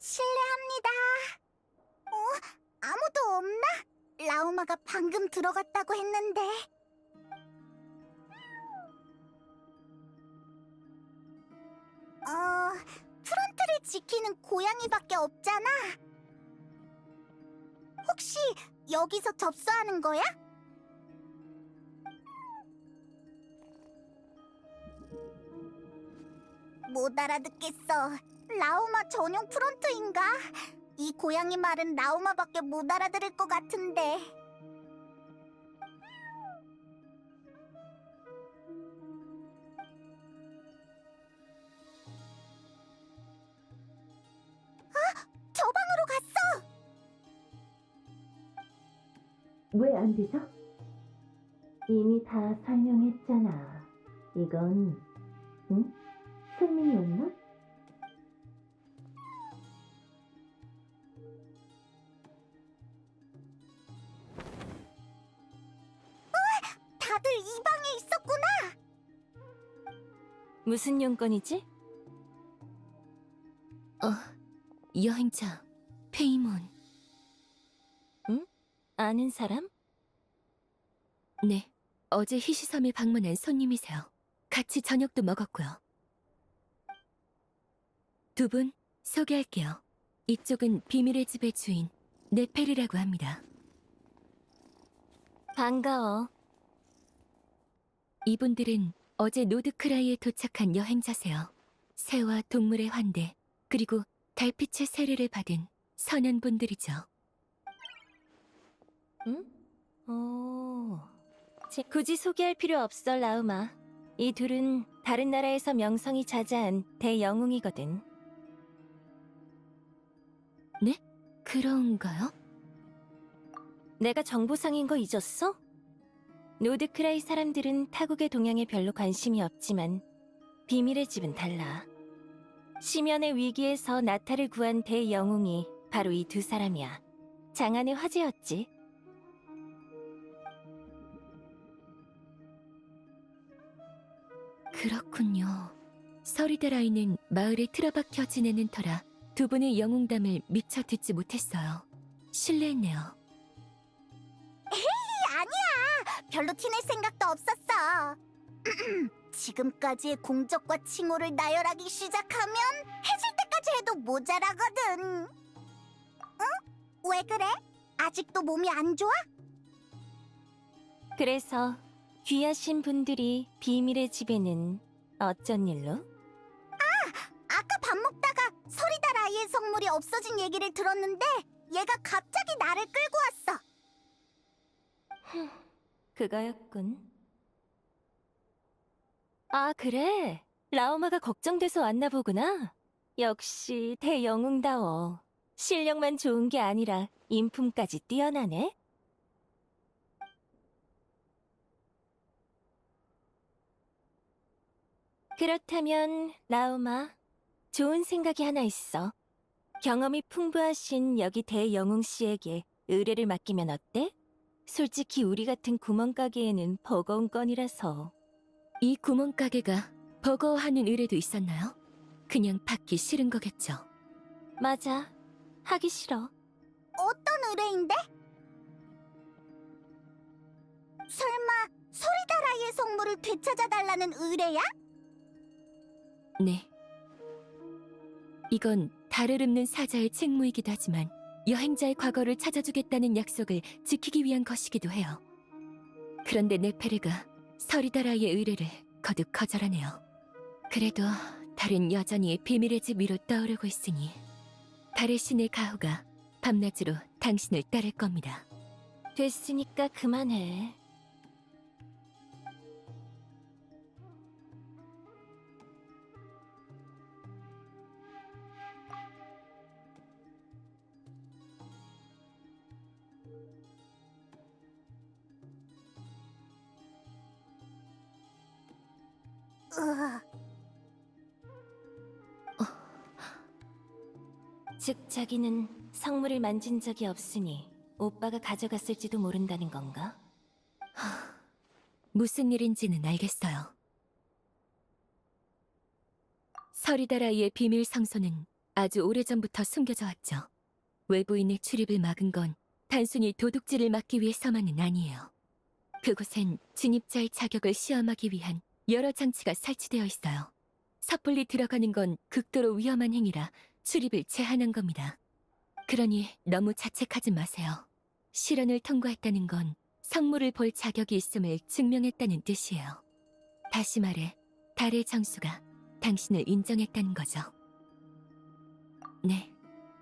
실례합니다. 아무도 없나? 라우마가 방금 들어갔다고 했는데. 프런트를 지키는 고양이밖에 없잖아. 혹시 여기서 접수하는 거야? 못 알아듣겠어. 라우마 전용 프론트인가? 이 고양이 말은 라우마밖에 못 알아들을 것 같은데. 저 방으로 갔어! 왜 안 되죠? 이미 다 설명했잖아. 이건, 응? 스밍이었나? 다들 이 방에 있었구나! 무슨 용건이지? 여행자, 페이몬. 응? 아는 사람? 네, 어제 희시섬에 방문한 손님이세요. 같이 저녁도 먹었고요. 두 분 소개할게요. 이쪽은 비밀의 집의 주인, 네페르라고 합니다. 반가워. 이분들은 어제 노드크라이에 도착한 여행자세요. 새와 동물의 환대, 그리고 달빛의 세례를 받은 선연분들이죠. 응? 굳이 소개할 필요 없어, 라우마. 이 둘은 다른 나라에서 명성이 자자한 대영웅이거든. 네? 그런가요? 내가 정보상인 거 잊었어? 노드크라이 사람들은 타국의 동향에 별로 관심이 없지만 비밀의 집은 달라. 심연의 위기에서 나타를 구한 대영웅이 바로 이 두 사람이야. 장안의 화제였지. 그렇군요. 서리다라이는 마을에 틀어박혀 지내는 터라 두 분의 영웅담을 미처 듣지 못했어요. 실례했네요. 아니야! 별로 티낼 생각도 없었어. 지금까지의 공적과 칭호를 나열하기 시작하면 해질 때까지 해도 모자라거든. 응? 왜 그래? 아직도 몸이 안 좋아? 그래서 귀하신 분들이 비밀의 집에는 어쩐 일로? 아까 밥 먹다가 서리다라이의 성물이 없어진 얘기를 들었는데 얘가 갑자기 나를 끌고 왔어. 그거였군. 아, 그래? 라오마가 걱정돼서 왔나 보구나. 역시 대영웅다워. 실력만 좋은 게 아니라 인품까지 뛰어나네. 그렇다면 라오마, 좋은 생각이 하나 있어. 경험이 풍부하신 여기 대영웅 씨에게 의뢰를 맡기면 어때? 솔직히 우리 같은 구멍가게에는 버거운 건이라서. 이 구멍가게가 버거워하는 의뢰도 있었나요? 그냥 받기 싫은 거겠죠. 맞아. 하기 싫어. 어떤 의뢰인데? 설마 서리다라이의 성물을 되찾아달라는 의뢰야? 네. 이건 달을 읊는 사자의 책무이기도 하지만 여행자의 과거를 찾아주겠다는 약속을 지키기 위한 것이기도 해요. 그런데 네페르가 서리다라이의 의뢰를 거듭 거절하네요. 그래도 달은 여전히 비밀의 집 위로 떠오르고 있으니 달의 신의 가호가 밤낮으로 당신을 따를 겁니다. 됐으니까 그만해. 즉 자기는 성물을 만진 적이 없으니 오빠가 가져갔을지도 모른다는 건가? 무슨 일인지는 알겠어요. 서리다라이의 비밀 상소는 아주 오래전부터 숨겨져 왔죠. 외부인의 출입을 막은 건 단순히 도둑질을 막기 위해서만은 아니에요. 그곳엔 진입자의 자격을 시험하기 위한 여러 장치가 설치되어 있어요. 섣불리 들어가는 건 극도로 위험한 행위라 출입을 제한한 겁니다. 그러니 너무 자책하지 마세요. 시련을 통과했다는 건 성물을 볼 자격이 있음을 증명했다는 뜻이에요. 다시 말해, 달의 정수가 당신을 인정했다는 거죠. 네,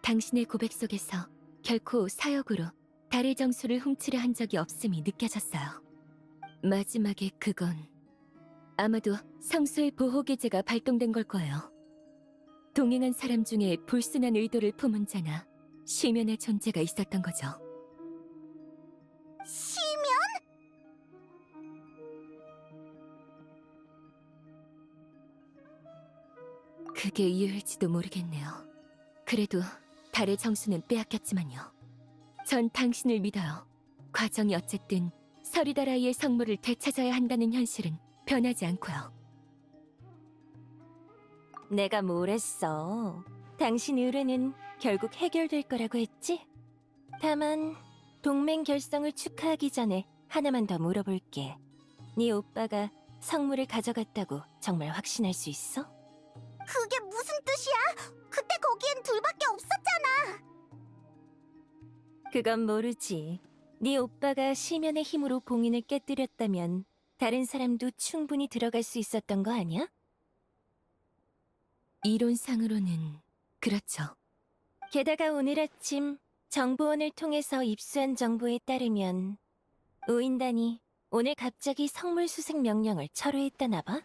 당신의 고백 속에서 결코 사역으로 달의 정수를 훔치려 한 적이 없음이 느껴졌어요. 마지막에 그건 아마도 성수의 보호 계제가 발동된 걸 거예요. 동행한 사람 중에 불순한 의도를 품은 자나 시면의 존재가 있었던 거죠. 시면? 그게 이유일지도 모르겠네요. 그래도 달의 정수는 빼앗겼지만요. 전 당신을 믿어요. 과정이 어쨌든 서리다라이의 성물을 되찾아야 한다는 현실은 변하지 않고요. 내가 뭘 했어? 당신 의뢰는 결국 해결될 거라고 했지? 다만 동맹 결성을 축하하기 전에 하나만 더 물어볼게. 네 오빠가 성물을 가져갔다고 정말 확신할 수 있어? 그게 무슨 뜻이야? 그때 거기엔 둘밖에 없었잖아. 그건 모르지. 네 오빠가 시면의 힘으로 봉인을 깨뜨렸다면 다른 사람도 충분히 들어갈 수 있었던 거 아니야? 이론상으로는 그렇죠. 게다가 오늘 아침 정보원을 통해서 입수한 정보에 따르면 우인단이 오늘 갑자기 성물 수색 명령을 철회했다나 봐?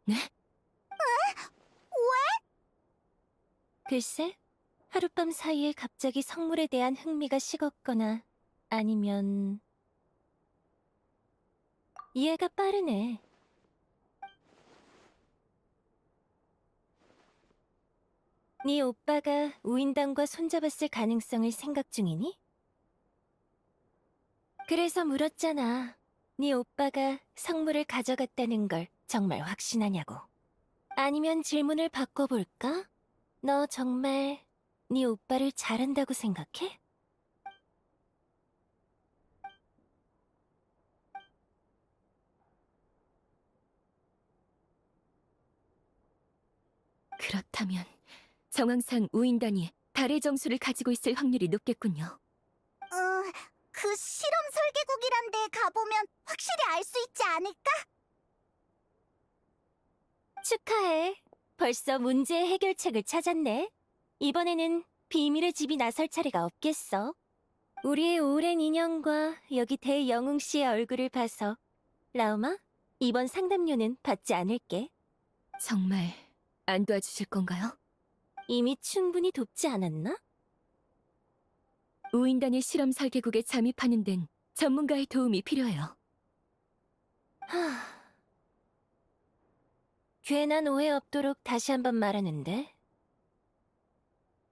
네? 글쎄, 하룻밤 사이에 갑자기 성물에 대한 흥미가 식었거나 아니면 이해가 빠르네. 네 오빠가 우인단과 손잡았을 가능성을 생각 중이니? 그래서 물었잖아. 네 오빠가 성물을 가져갔다는 걸 정말 확신하냐고. 아니면 질문을 바꿔볼까? 너 정말 네 오빠를 잘한다고 생각해? 그렇다면 정황상 우인단이 달의 정수를 가지고 있을 확률이 높겠군요. 그 실험 설계국이란 데 가보면 확실히 알 수 있지 않을까? 축하해. 벌써 문제의 해결책을 찾았네. 이번에는 비밀의 집이 나설 차례가 없겠어. 우리의 오랜 인연과 여기 대영웅 씨의 얼굴을 봐서 라우마, 이번 상담료는 받지 않을게. 정말 안 도와주실 건가요? 이미 충분히 돕지 않았나? 우인단의 실험 설계국에 잠입하는 데는 전문가의 도움이 필요해요. 하... 괜한 오해 없도록 다시 한번 말하는데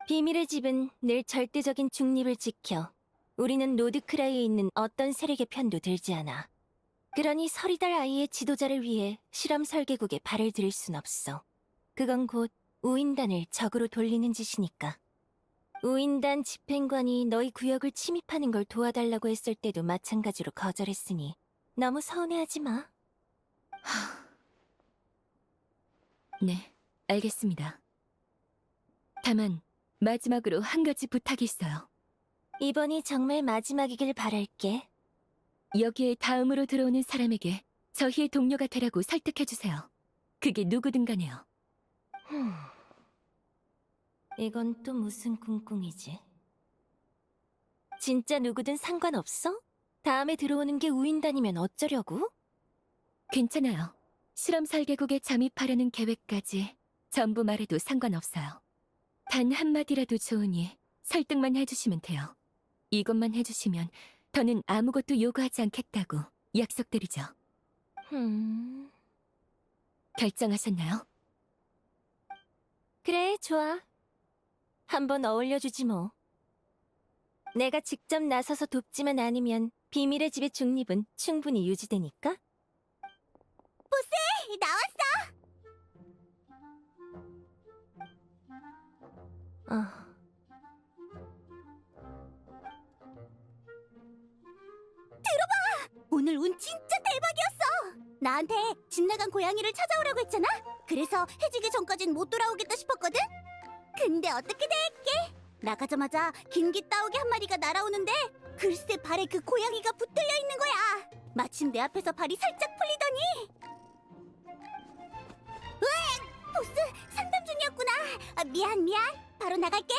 비밀의 집은 늘 절대적인 중립을 지켜 우리는 노드크라이에 있는 어떤 세력의 편도 들지 않아. 그러니 서리달 아이의 지도자를 위해 실험 설계국에 발을 들일 순 없어. 그건 곧 우인단을 적으로 돌리는 짓이니까. 우인단 집행관이 너희 구역을 침입하는 걸 도와달라고 했을 때도 마찬가지로 거절했으니 너무 서운해하지 마. 네, 알겠습니다. 다만 마지막으로 한 가지 부탁이 있어요. 이번이 정말 마지막이길 바랄게. 여기에 다음으로 들어오는 사람에게 저희의 동료가 되라고 설득해주세요. 그게 누구든 간에요. 이건 또 무슨 꿍꿍이지? 진짜 누구든 상관없어? 다음에 들어오는 게 우인단이면 어쩌려고? 괜찮아요. 실험 설계국에 잠입하려는 계획까지 전부 말해도 상관없어요. 단 한마디라도 좋으니 설득만 해주시면 돼요. 이것만 해주시면 더는 아무것도 요구하지 않겠다고 약속드리죠. 결정하셨나요? 그래, 좋아. 한번 어울려주지 뭐. 내가 직접 나서서 돕지만 않으면 비밀의 집의 중립은 충분히 유지되니까? 나왔어! 나한테 집 나간 고양이를 찾아오라고 했잖아. 그래서 해지기 전까진 못 돌아오겠다 싶었거든. 근데 어떻게 됐게? 나가자마자 긴기 따오기 한 마리가 날아오는데 글쎄 발에 그 고양이가 붙들려 있는 거야. 마침 내 앞에서 발이 살짝 풀리더니 으악! 보스 상담 중이었구나. 미안. 바로 나갈게.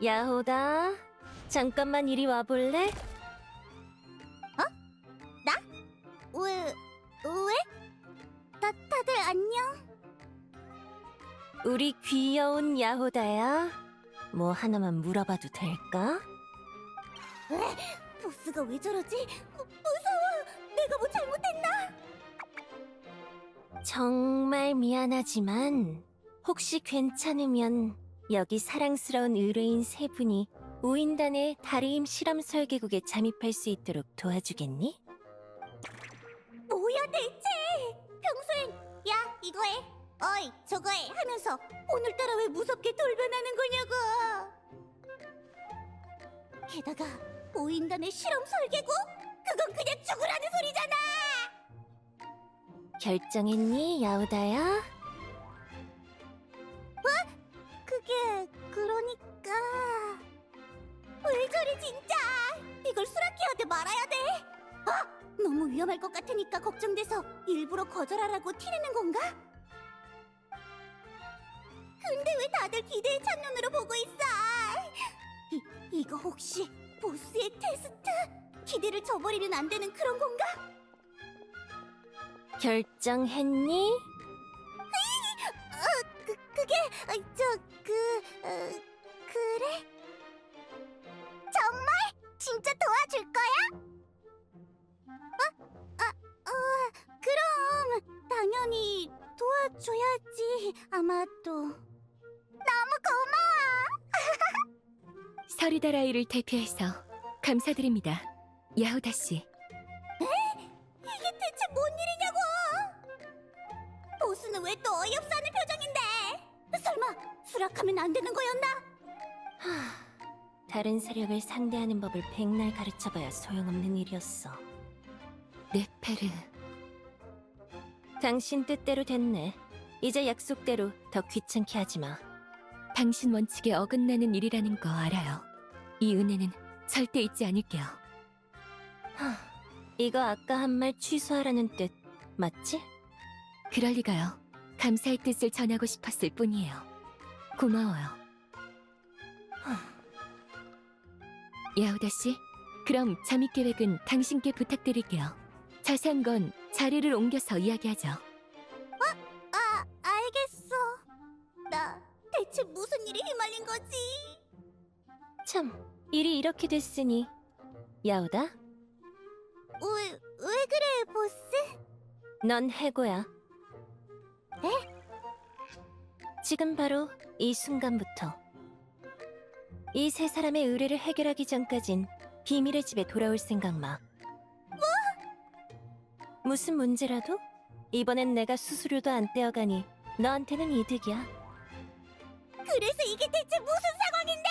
야호다, 잠깐만 이리 와볼래? 왜? 다들 안녕? 우리 귀여운 야호다야. 뭐 하나만 물어봐도 될까? 보스가 왜 저러지? 무서워. 내가 뭐 잘못했나? 정말 미안하지만 혹시 괜찮으면 여기 사랑스러운 의뢰인 세 분이 우인단의 다리임 실험 설계국에 잠입할 수 있도록 도와주겠니? 뭐야 대체? 평소엔 야 이거 해, 어이 저거 해 하면서 오늘따라 왜 무섭게 돌변하는 거냐고. 게다가 오인단의 실험 설계국? 그건 그냥 죽으라는 소리잖아. 결정했니, 야호다야? 그게 그러니까 왜 저래 진짜. 이걸 수라키한테 말아야 돼. 너무 위험할 것 같으니까 걱정돼서 일부러 거절하라고 티내는 건가? 근데 왜 다들 기대에 찬 눈으로 보고 있어? 이거 혹시 보스의 테스트? 기대를 저버리면 안 되는 그런 건가? 결정했니? 그게 그래? 정말? 진짜 도와줄 거야? 그럼 당연히 도와줘야지. 아마도. 너무 고마워. 서리다라이를 대표해서 감사드립니다. 야호다 씨. 이게 대체 뭔 일이냐고? 보스는 왜 또 어이없어하는 표정인데? 설마 수락하면 안 되는 거였나? 다른 세력을 상대하는 법을 백날 가르쳐봐야 소용없는 일이었어. 네페르. 당신 뜻대로 됐네. 이제 약속대로 더 귀찮게 하지 마. 당신 원칙에 어긋나는 일이라는 거 알아요. 이 은혜는 절대 잊지 않을게요. 이거 아까 한 말 취소하라는 뜻 맞지? 그럴 리가요. 감사의 뜻을 전하고 싶었을 뿐이에요. 고마워요. 야호다 씨, 그럼 잠입 계획은 당신께 부탁드릴게요. 자세한 건 자리를 옮겨서 이야기하죠. 알겠어. 나 대체 무슨 일이 휘말린 거지? 참, 일이 이렇게 됐으니 야오다, 왜 그래, 보스? 넌 해고야. 지금 바로 이 순간부터 이 세 사람의 의뢰를 해결하기 전까진 비밀의 집에 돌아올 생각 마. 무슨 문제라도? 이번엔 내가 수수료도 안 떼어가니 너한테는 이득이야. 그래서 이게 대체 무슨 상황인데?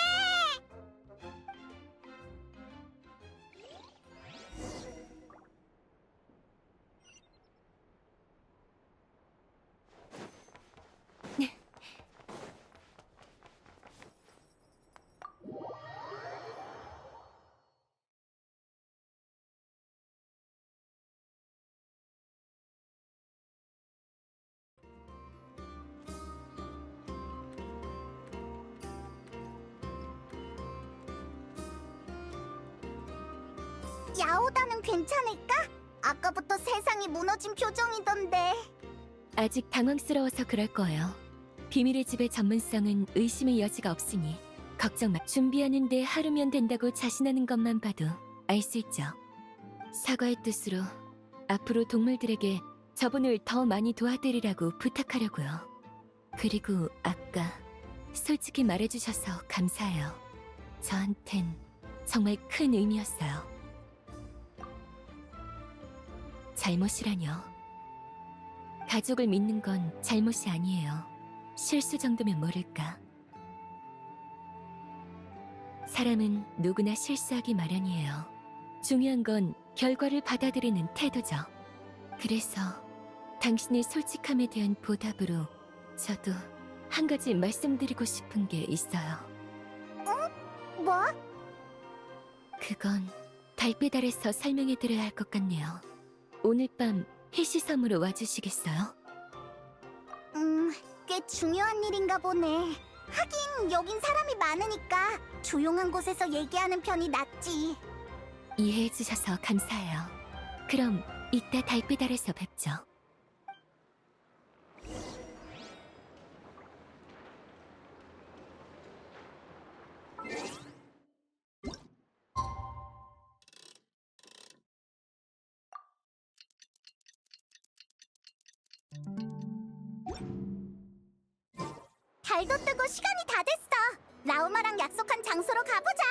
야오다는 괜찮을까? 아까부터 세상이 무너진 표정이던데. 아직 당황스러워서 그럴 거예요. 비밀의 집의 전문성은 의심의 여지가 없으니 걱정 마. 준비하는데 하루면 된다고 자신하는 것만 봐도 알 수 있죠. 사과의 뜻으로 앞으로 동물들에게 저분을 더 많이 도와드리라고 부탁하려고요. 그리고 아까 솔직히 말해주셔서 감사해요. 저한텐 정말 큰 의미였어요. 잘못이라뇨. 가족을 믿는 건 잘못이 아니에요. 실수 정도면 모를까. 사람은 누구나 실수하기 마련이에요. 중요한 건 결과를 받아들이는 태도죠. 그래서 당신의 솔직함에 대한 보답으로 저도 한 가지 말씀드리고 싶은 게 있어요. 뭐? 그건 달배달에서 설명해드려야 할 것 같네요. 오늘 밤 해시섬으로 와주시겠어요? 꽤 중요한 일인가 보네. 하긴 여긴 사람이 많으니까 조용한 곳에서 얘기하는 편이 낫지. 이해해주셔서 감사해요. 그럼 이따 달배달에서 뵙죠. 달도 뜨고 시간이 다 됐어. 라우마랑 약속한 장소로 가보자.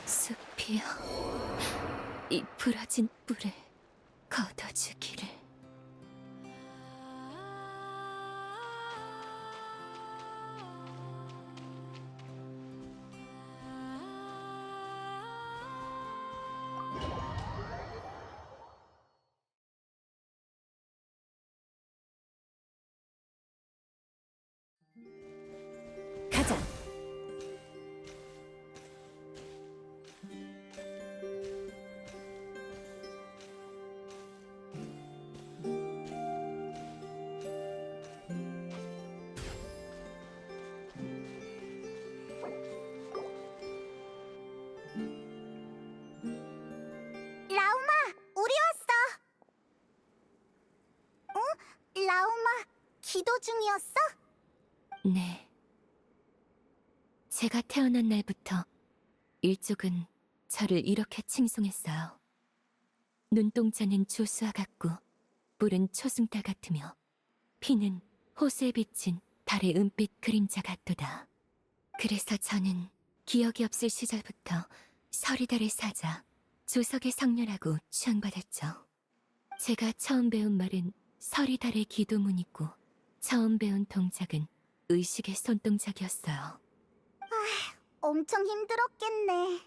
숲이여, 이 부러진 뿔을 걷어주기를. 가자. 라우마, 우리 왔어. 응? 라우마, 기도 중이었어? 네. 제가 태어난 날부터 일족은 저를 이렇게 칭송했어요. 눈동자는 조수와 같고 뿔은 초승달 같으며 피는 호수에 비친 달의 은빛 그림자 같도다. 그래서 저는 기억이 없을 시절부터 서리달의 사자, 조석의 성녀라고 추앙받았죠. 제가 처음 배운 말은 서리달의 기도문이고 처음 배운 동작은 의식의 손동작이었어요. 엄청 힘들었겠네.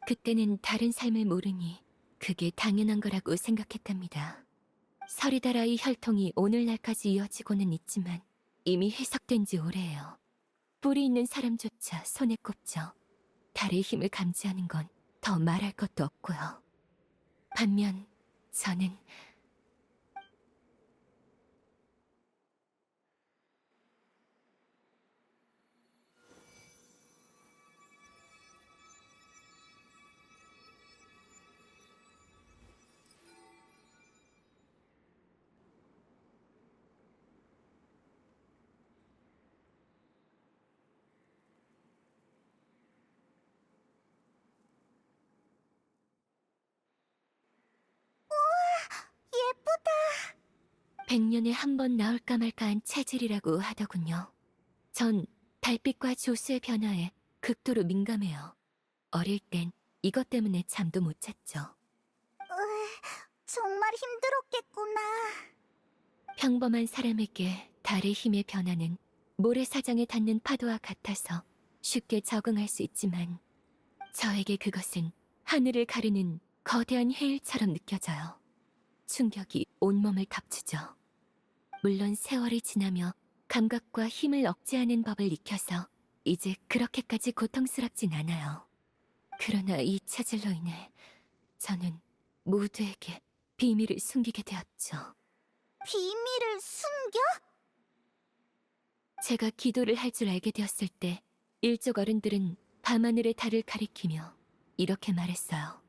그때는 다른 삶을 모르니 그게 당연한 거라고 생각했답니다. 서리다라의 혈통이 오늘날까지 이어지고는 있지만 이미 해석된 지 오래예요. 뿔이 있는 사람조차 손에 꼽죠. 달의 힘을 감지하는 건 더 말할 것도 없고요. 반면 저는 예쁘다. 100년에 한 번 나올까 말까한 체질이라고 하더군요. 전 달빛과 조수의 변화에 극도로 민감해요. 어릴 땐 이것 때문에 잠도 못 잤죠. 정말 힘들었겠구나. 평범한 사람에게 달의 힘의 변화는 모래사장에 닿는 파도와 같아서 쉽게 적응할 수 있지만 저에게 그것은 하늘을 가르는 거대한 해일처럼 느껴져요. 충격이 온몸을 덮치죠. 물론 세월이 지나며 감각과 힘을 억제하는 법을 익혀서 이제 그렇게까지 고통스럽진 않아요. 그러나 이 체질로 인해 저는 모두에게 비밀을 숨기게 되었죠. 비밀을 숨겨? 제가 기도를 할 줄 알게 되었을 때 일족 어른들은 밤하늘의 달을 가리키며 이렇게 말했어요.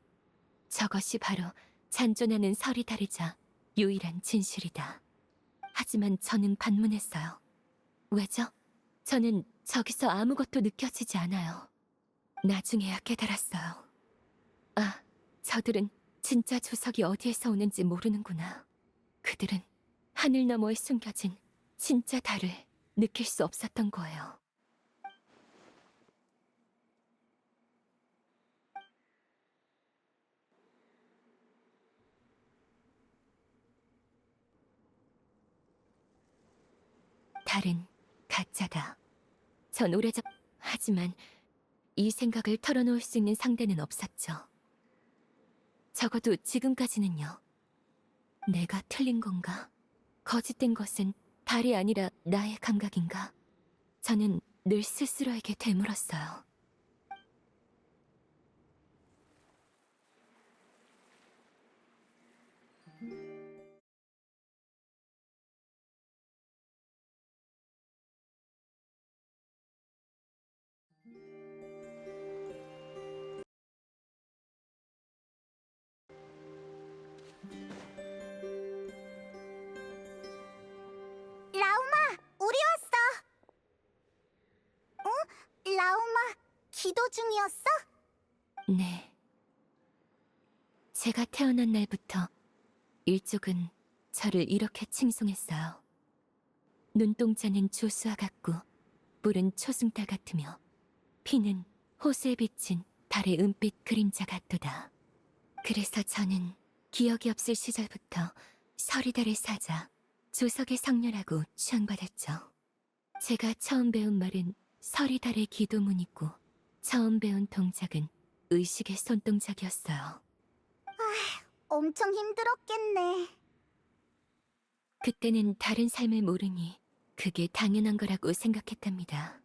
저것이 바로 잔존하는 설이 다르자 유일한 진실이다. 하지만 저는 반문했어요. 왜죠? 저는 저기서 아무것도 느껴지지 않아요. 나중에야 깨달았어요. 아, 저들은 진짜 조석이 어디에서 오는지 모르는구나. 그들은 하늘 너머에 숨겨진 진짜 달을 느낄 수 없었던 거예요. 달은 가짜다. 전 오래전 하지만 이 생각을 털어놓을 수 있는 상대는 없었죠. 적어도 지금까지는요. 내가 틀린 건가? 거짓된 것은 달이 아니라 나의 감각인가? 저는 늘 스스로에게 되물었어요. 라우마, 우리 왔어. 어? 라우마, 기도 중이었어? 네. 제가 태어난 날부터 일족은 저를 이렇게 칭송했어요. 눈동자는 조수와 같고 뿔은 초승달 같으며 피는 호수에 비친 달의 은빛 그림자 같도다. 그래서 저는 기억이 없을 시절부터 서리달의 사자, 조석의 성녀라고 추앙받았죠. 제가 처음 배운 말은 서리달의 기도문이고 처음 배운 동작은 의식의 손동작이었어요. 엄청 힘들었겠네. 그때는 다른 삶을 모르니 그게 당연한 거라고 생각했답니다.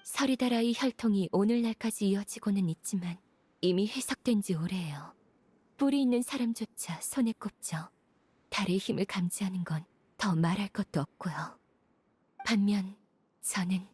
서리다라의 혈통이 오늘날까지 이어지고는 있지만 이미 희석된 지 오래예요. 뿔이 있는 사람조차 손에 꼽죠. 달의 힘을 감지하는 건 더 말할 것도 없고요. 반면 저는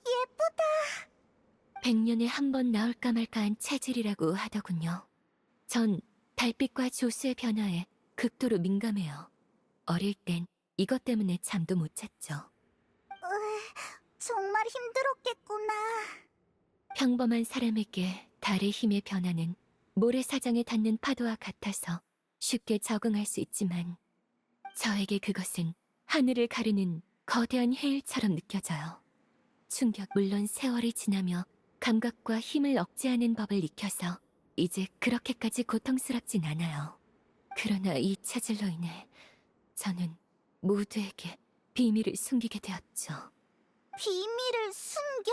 예쁘다. 100년에 한 번 나올까 말까한 체질이라고 하더군요. 전 달빛과 조수의 변화에 극도로 민감해요. 어릴 땐 이것 때문에 잠도 못 잤죠. 정말 힘들었겠구나. 평범한 사람에게 달의 힘의 변화는 모래사장에 닿는 파도와 같아서 쉽게 적응할 수 있지만 저에게 그것은 하늘을 가르는 거대한 해일처럼 느껴져요. 충격, 물론 세월이 지나며 감각과 힘을 억제하는 법을 익혀서 이제 그렇게까지 고통스럽진 않아요. 그러나 이 체질로 인해 저는 모두에게 비밀을 숨기게 되었죠. 비밀을 숨겨?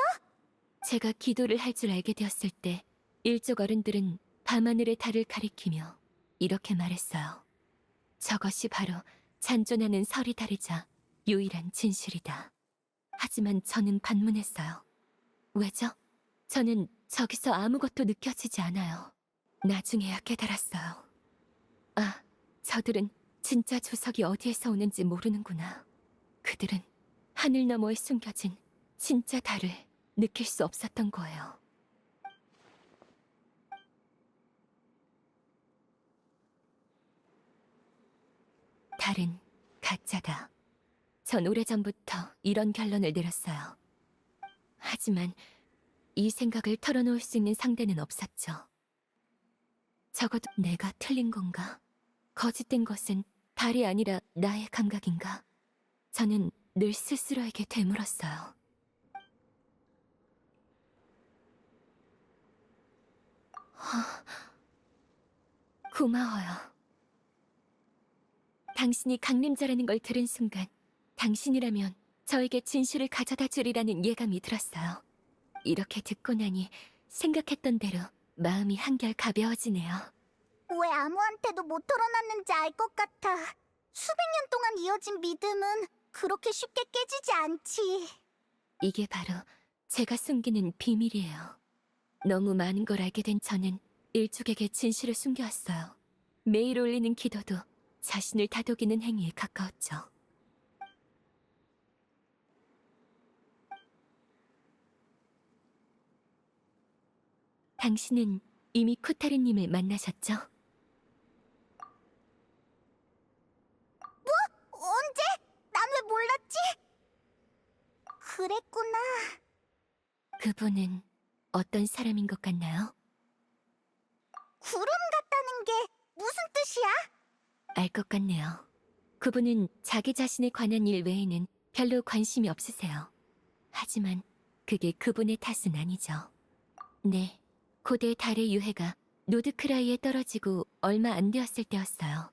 제가 기도를 할 줄 알게 되었을 때 일족 어른들은 밤하늘의 달을 가리키며 이렇게 말했어요. 저것이 바로 잔존하는 서리달이자 유일한 진실이다. 하지만 저는 반문했어요. 왜죠? 저는 저기서 아무것도 느껴지지 않아요. 나중에야 깨달았어요. 아, 저들은 진짜 조석이 어디에서 오는지 모르는구나. 그들은 하늘 너머에 숨겨진 진짜 달을 느낄 수 없었던 거예요. 달은 가짜다. 전 오래전부터 이런 결론을 내렸어요. 하지만 이 생각을 털어놓을 수 있는 상대는 없었죠. 적어도 내가 틀린 건가? 거짓된 것은 달이 아니라 나의 감각인가? 저는 늘 스스로에게 되물었어요. 고마워요. 당신이 강림자라는 걸 들은 순간 당신이라면 저에게 진실을 가져다 주리라는 예감이 들었어요. 이렇게 듣고 나니 생각했던 대로 마음이 한결 가벼워지네요. 왜 아무한테도 못 털어놨는지 알 것 같아. 수백 년 동안 이어진 믿음은 그렇게 쉽게 깨지지 않지. 이게 바로 제가 숨기는 비밀이에요. 너무 많은 걸 알게 된 저는 일족에게 진실을 숨겨왔어요. 매일 올리는 기도도 자신을 다독이는 행위에 가까웠죠. 당신은 이미 쿠타르님을 만나셨죠? 언제? 난 왜 몰랐지? 그랬구나. 그분은 어떤 사람인 것 같나요? 구름 같다는 게 무슨 뜻이야? 알 것 같네요. 그분은 자기 자신에 관한 일 외에는 별로 관심이 없으세요. 하지만 그게 그분의 탓은 아니죠. 네, 고대 달의 유해가 노드크라이에 떨어지고 얼마 안 되었을 때였어요.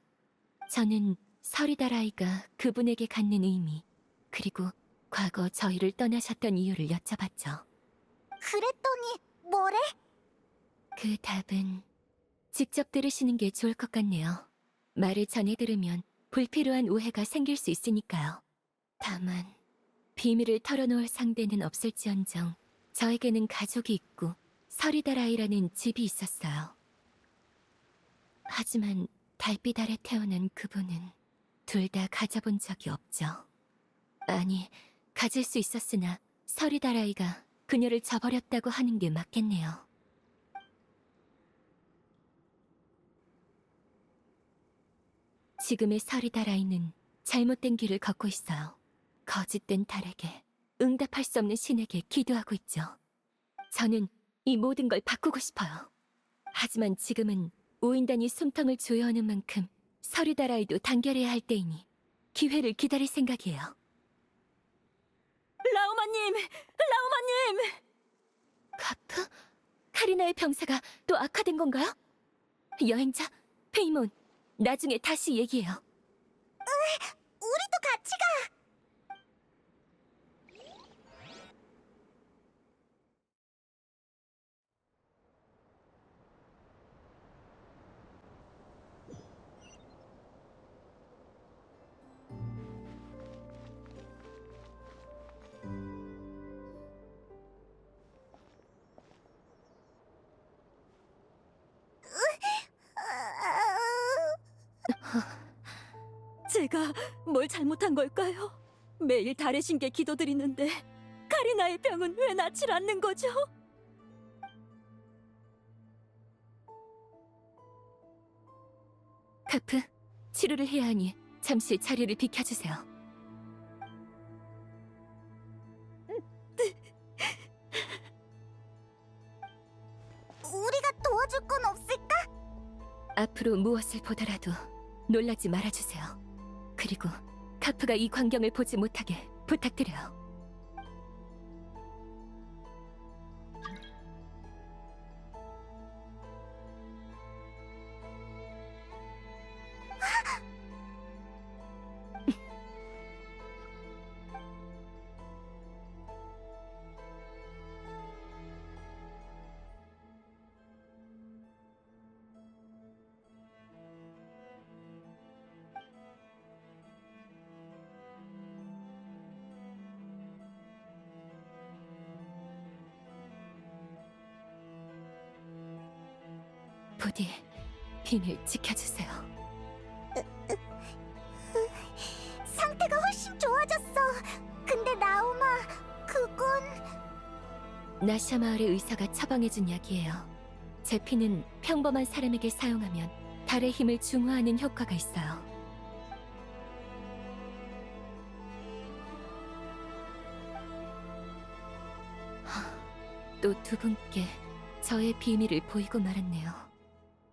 저는 서리다라이가 그분에게 갖는 의미, 그리고 과거 저희를 떠나셨던 이유를 여쭤봤죠. 그랬더니 뭐래? 그 답은 직접 들으시는 게 좋을 것 같네요. 말을 전해 들으면 불필요한 오해가 생길 수 있으니까요. 다만 비밀을 털어놓을 상대는 없을지언정 저에게는 가족이 있고 서리다라이라는 집이 있었어요. 하지만 달빛 아래 태어난 그분은 둘 다 가져본 적이 없죠. 아니, 가질 수 있었으나 서리다라이가 그녀를 저버렸다고 하는 게 맞겠네요. 지금의 서리다라이는 잘못된 길을 걷고 있어요. 거짓된 달에게, 응답할 수 없는 신에게 기도하고 있죠. 저는 이 모든 걸 바꾸고 싶어요. 하지만 지금은 오인단이 숨통을 조여오는 만큼 서리다라이도 단결해야 할 때이니 기회를 기다릴 생각이에요. 라우마님! 라우마님! 카프? 카리나의 병세가 또 악화된 건가요? 여행자, 페이몬, 나중에 다시 얘기해요. 우리도 같이 가. 제가 뭘 잘못한 걸까요? 매일 달의 신께 기도드리는데 카리나의 병은 왜 낫질 않는 거죠? 카프, 치료를 해야 하니 잠시 자리를 비켜주세요. 우리가 도와줄 건 없을까? 앞으로 무엇을 보더라도 놀라지 말아주세요. 그리고 카프가 이 광경을 보지 못하게 부탁드려요. 부디 비밀 지켜주세요. 상태가 훨씬 좋아졌어. 근데 라우마, 그건... 나샤 마을의 의사가 처방해준 약이에요. 제 피는 평범한 사람에게 사용하면 달의 힘을 중화하는 효과가 있어요. 또 두 분께 저의 비밀을 보이고 말았네요.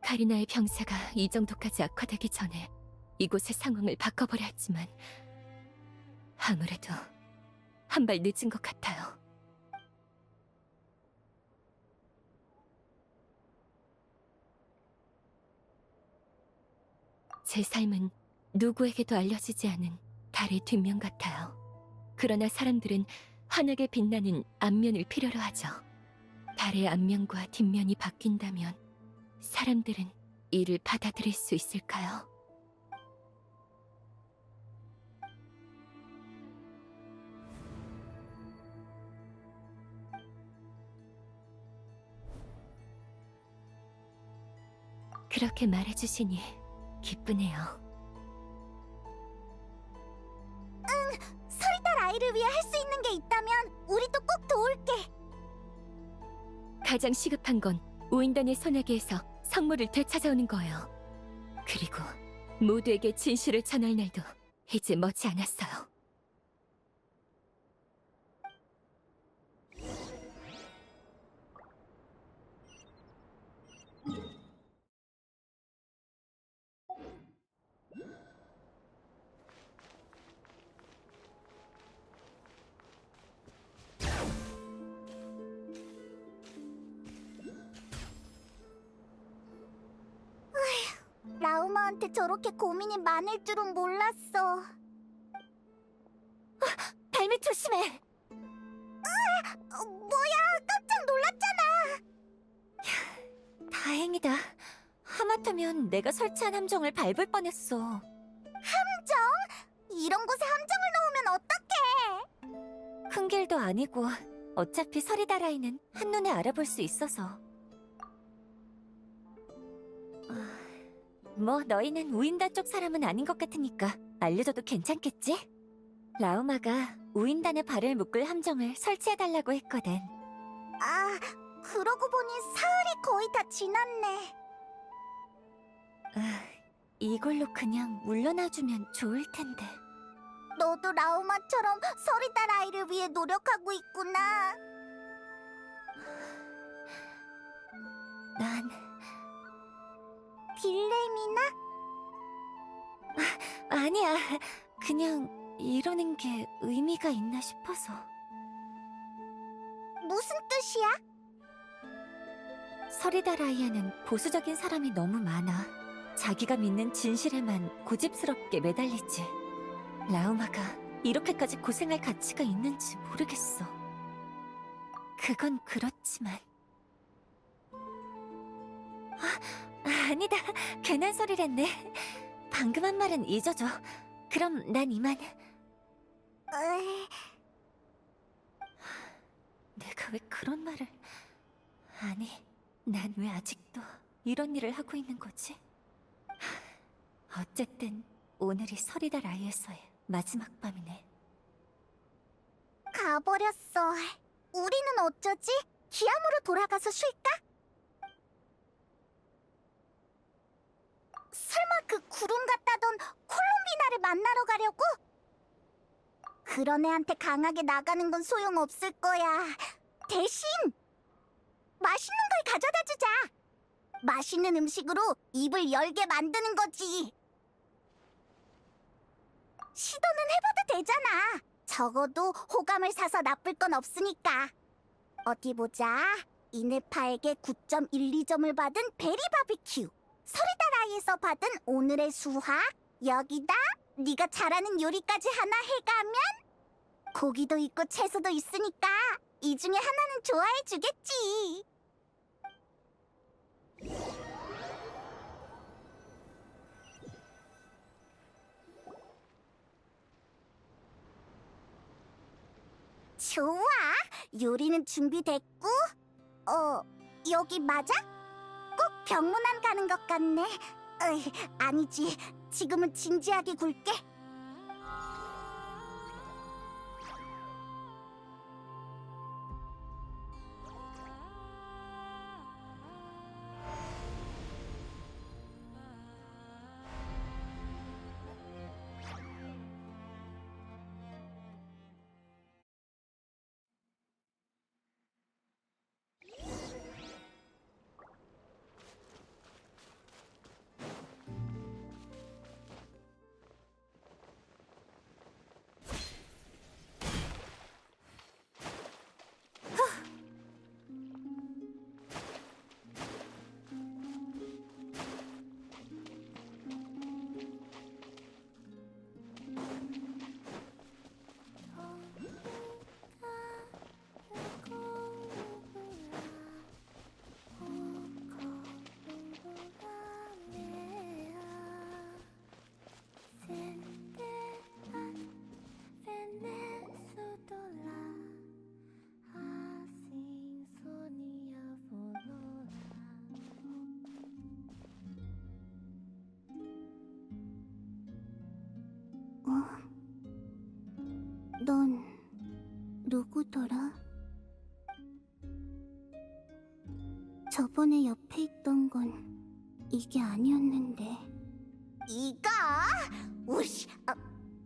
카리나의 병세가 이 정도까지 악화되기 전에 이곳의 상황을 바꿔보려 했지만 아무래도 한 발 늦은 것 같아요. 제 삶은 누구에게도 알려지지 않은 달의 뒷면 같아요. 그러나 사람들은 환하게 빛나는 앞면을 필요로 하죠. 달의 앞면과 뒷면이 바뀐다면 사람들은 이를 받아들일 수 있을까요? 그렇게 말해주시니 기쁘네요. 서리달 아이를 위해 할 수 있는 게 있다면 우리도 꼭 도울게. 가장 시급한 건 우인단의 소나기에서 성물을 되찾아오는 거예요. 그리고 모두에게 진실을 전할 날도 이제 머지 않았어요. 라우마한테 저렇게 고민이 많을 줄은 몰랐어. 발밑 조심해. 뭐야, 깜짝 놀랐잖아. 다행이다. 하마터면 내가 설치한 함정을 밟을 뻔했어. 함정? 이런 곳에 함정을 놓으면 어떡해? 큰 길도 아니고 어차피 서리다라이는 한눈에 알아볼 수 있어서. 뭐 너희는 우인단 쪽 사람은 아닌 것 같으니까 알려줘도 괜찮겠지? 라우마가 우인단의 발을 묶을 함정을 설치해달라고 했거든. 아, 그러고 보니 사흘이 거의 다 지났네. 이걸로 그냥 물러나주면 좋을 텐데. 너도 라우마처럼 서리달 아이를 위해 노력하고 있구나. 난 빌레미나? 아니야. 그냥 이러는 게 의미가 있나 싶어서. 무슨 뜻이야? 서리다라이아는 보수적인 사람이 너무 많아. 자기가 믿는 진실에만 고집스럽게 매달리지. 라우마가 이렇게까지 고생할 가치가 있는지 모르겠어. 그건 그렇지만. 아니다. 괜한 소리랬네. 방금 한 말은 잊어줘. 그럼 난 이만. 내가 왜 그런 말을... 아니, 난 왜 아직도 이런 일을 하고 있는 거지? 어쨌든 오늘이 서리달 아이에서의 마지막 밤이네. 가버렸어. 우리는 어쩌지? 기암으로 돌아가서 쉴까? 설마 그 구름 같다던 콜롬비나를 만나러 가려고? 그런 애한테 강하게 나가는 건 소용없을 거야. 대신 맛있는 걸 가져다 주자. 맛있는 음식으로 입을 열게 만드는 거지. 시도는 해봐도 되잖아. 적어도 호감을 사서 나쁠 건 없으니까. 어디 보자. 이네파에게 9.12점을 받은 베리 바비큐. 서리다라이에서 받은 오늘의 수학. 여기다 네가 잘하는 요리까지 하나 해가면 고기도 있고 채소도 있으니까 이 중에 하나는 좋아해 주겠지. 좋아. 요리는 준비됐고. 여기 맞아? 꼭 병문안 가는 것 같네. 아니지. 지금은 진지하게 굴게. 넌 누구더라? 저번에 옆에 있던 건 이게 아니었는데. 이거? 우씨,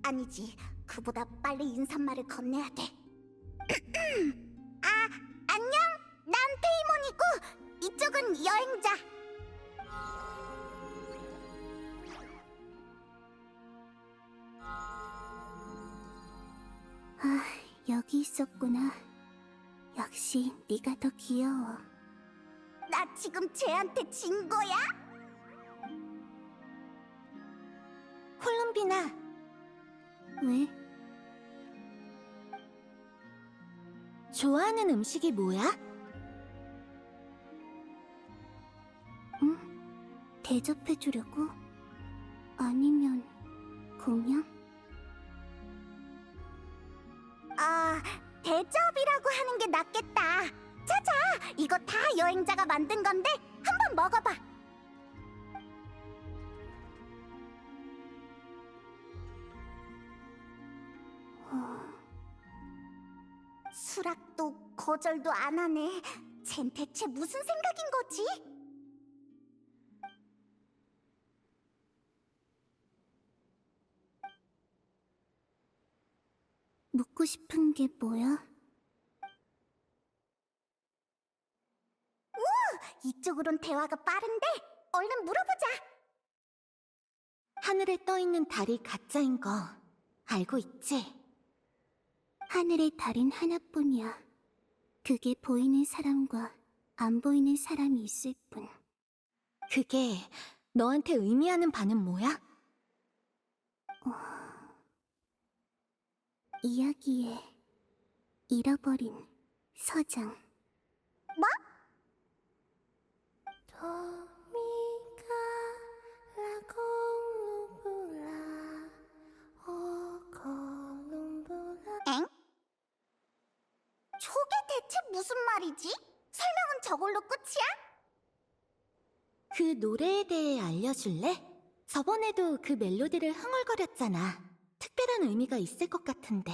아니지. 그보다 빨리 인사말을 건네야 돼. 안녕. 난 페이몬이고 이쪽은 여행자. 여기 있었구나. 역시 네가 더 귀여워. 나 지금 쟤한테 진 거야? 콜룸비나. 왜? 좋아하는 음식이 뭐야? 응? 대접해주려고? 아니면 공연? 대접이라고 하는 게 낫겠다. 자자, 이거 다 여행자가 만든 건데 한번 먹어봐. 수락도 거절도 안 하네. 쟨 대체 무슨 생각인 거지? 묻고 싶은 게 뭐야? 이쪽으론 대화가 빠른데 얼른 물어보자. 하늘에 떠있는 달이 가짜인 거 알고 있지? 하늘의 달은 하나뿐이야. 그게 보이는 사람과 안 보이는 사람이 있을 뿐. 그게 너한테 의미하는 바는 뭐야? 이야기에 잃어버린 서장. 뭐? 엥? 저게 대체 무슨 말이지? 설명은 저걸로 끝이야? 그 노래에 대해 알려줄래? 저번에도 그 멜로디를 흥얼거렸잖아. 특별한 의미가 있을 것 같은데.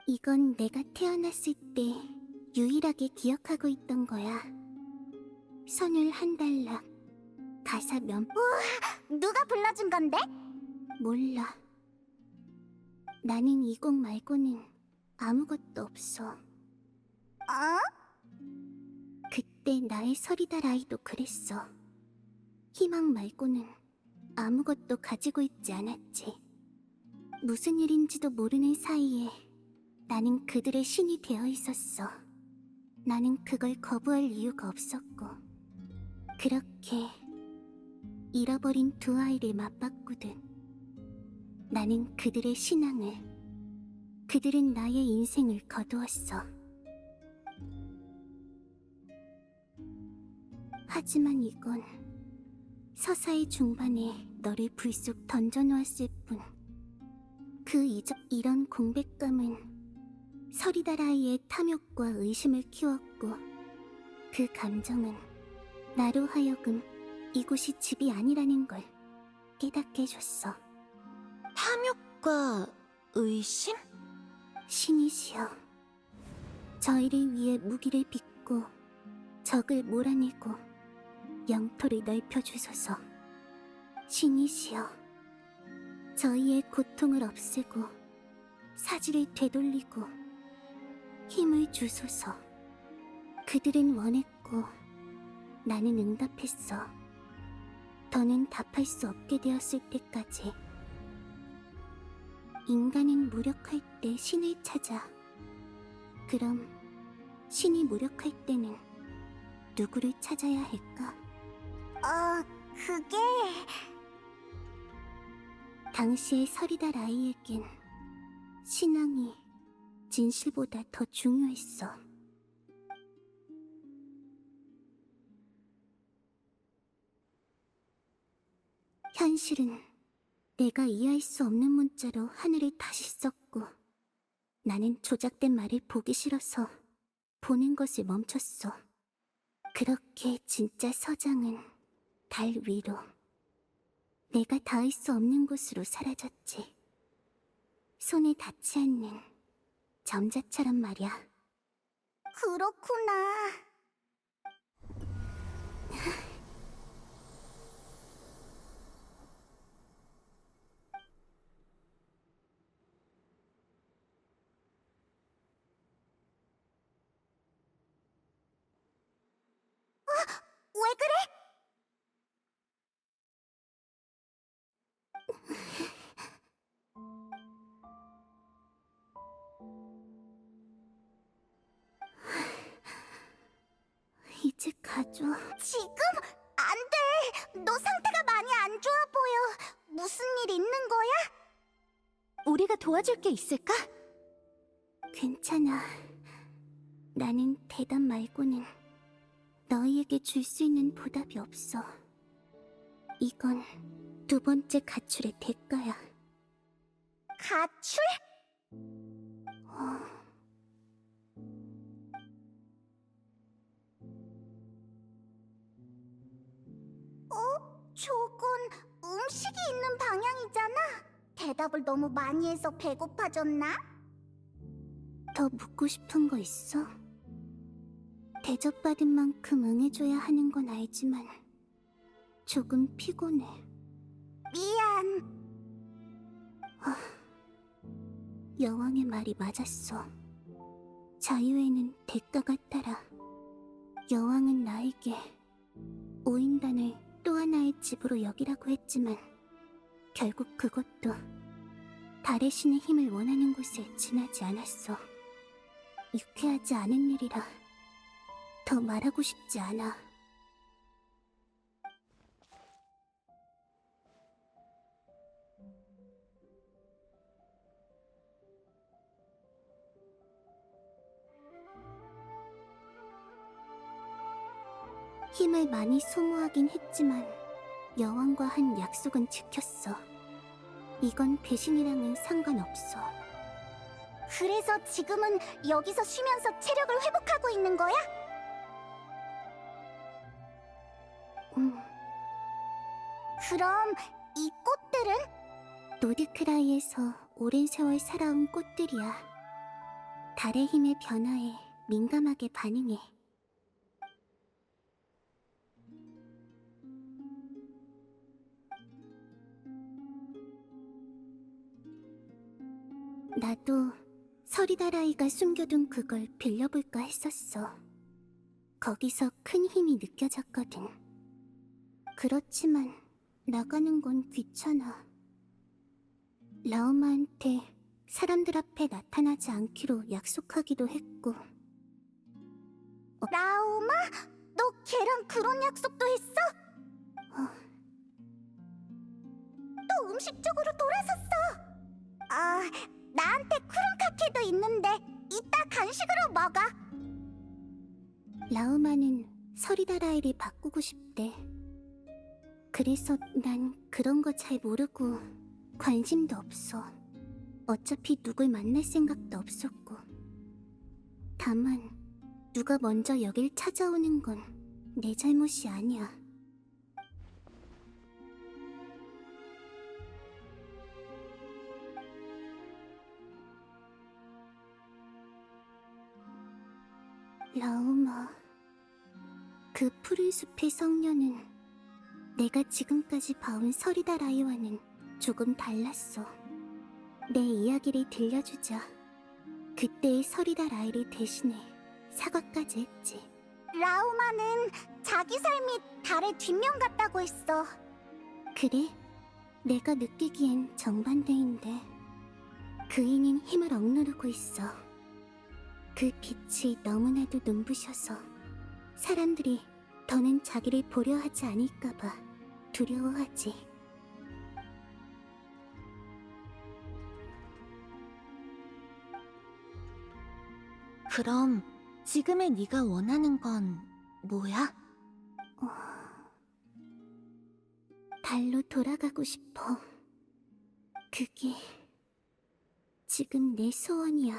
이건 내가 태어났을 때 유일하게 기억하고 있던 거야. 선율 한 달락, 가사 몇... 우와! 누가 불러준 건데? 몰라. 나는 이 곡 말고는 아무것도 없어. 그때 나의 서리달 아이도 그랬어. 희망 말고는 아무것도 가지고 있지 않았지. 무슨 일인지도 모르는 사이에 나는 그들의 신이 되어 있었어. 나는 그걸 거부할 이유가 없었고, 그렇게 잃어버린 두 아이를 맞바꾸듯 나는 그들의 신앙을, 그들은 나의 인생을 거두었어. 하지만 이건 서사의 중반에 너를 불쑥 던져놓았을 뿐. 그 이적 이런 공백감은 서리달 아이의 탐욕과 의심을 키웠고, 그 감정은 나로 하여금 이곳이 집이 아니라는 걸 깨닫게 해줬어. 탐욕과 의심? 신이시여, 저희를 위해 무기를 빚고 적을 몰아내고 영토를 넓혀주소서. 신이시여, 저희의 고통을 없애고 사지를 되돌리고 힘을 주소서. 그들은 원했고 나는 응답했어. 더는 답할 수 없게 되었을 때까지. 인간은 무력할 때 신을 찾아. 그럼 신이 무력할 때는 누구를 찾아야 할까? 그게... 당시의 서리달 아이에겐 신앙이 진실보다 더 중요했어. 현실은 내가 이해할 수 없는 문자로 하늘을 다시 썼고, 나는 조작된 말을 보기 싫어서 보는 것을 멈췄어. 그렇게 진짜 서장은 달 위로, 내가 닿을 수 없는 곳으로 사라졌지. 손에 닿지 않는 점자처럼 말이야. 그렇구나. 왜 그래? 이제 가줘. 지금? 안 돼! 너 상태가 많이 안 좋아 보여. 무슨 일 있는 거야? 우리가 도와줄 게 있을까? 괜찮아. 나는 대답 말고는 너희에게 줄 수 있는 보답이 없어. 이건 두 번째 가출의 대가야. 가출? 저건 음식이 있는 방향이잖아. 대답을 너무 많이 해서 배고파졌나? 더 묻고 싶은 거 있어? 대접받은 만큼 응해줘야 하는 건 알지만 조금 피곤해. 미안. 여왕의 말이 맞았어. 자유에는 대가가 따라. 여왕은 나에게 오인단을 또 하나의 집으로 여기라고 했지만 결국 그것도 달의 신의 힘을 원하는 곳에 지나지 않았어. 유쾌하지 않은 일이라 더 말하고 싶지 않아. 힘을 많이 소모하긴 했지만 여왕과 한 약속은 지켰어. 이건 배신이랑은 상관없어. 그래서 지금은 여기서 쉬면서 체력을 회복하고 있는 거야? 그럼 이 꽃들은? 노드크라이에서 오랜 세월 살아온 꽃들이야. 달의 힘의 변화에 민감하게 반응해. 나도 서리다라이가 숨겨둔 그걸 빌려볼까 했었어. 거기서 큰 힘이 느껴졌거든. 그렇지만 나가는 건 귀찮아. 라우마한테 사람들 앞에 나타나지 않기로 약속하기도 했고. 라우마? 너 걔랑 그런 약속도 했어? 또 음식 쪽으로 돌아섰어. 나한테 크rum카키도 있는데 이따 간식으로 먹어. 라우마는 서리다라이를 바꾸고 싶대. 그래서 난 그런 거 잘 모르고 관심도 없어. 어차피 누굴 만날 생각도 없었고. 다만 누가 먼저 여길 찾아오는 건 내 잘못이 아니야. 라우마, 그 푸른 숲의 성녀는 내가 지금까지 봐온 서리다라이와는 조금 달랐어. 내 이야기를 들려주자 그때의 서리다라이를 대신해 사과까지 했지. 라우마는 자기 삶이 달의 뒷면 같다고 했어. 그래? 내가 느끼기엔 정반대인데 그이는 힘을 억누르고 있어. 그 빛이 너무나도 눈부셔서 사람들이 더는 자기를 보려 하지 않을까봐 두려워하지. 그럼 지금의 네가 원하는 건 뭐야? 달로 돌아가고 싶어. 그게 지금 내 소원이야.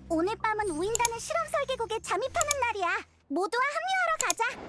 오늘 밤은 우인단의 실험 설계국에 잠입하는 날이야. 모두와 합류하러 가자.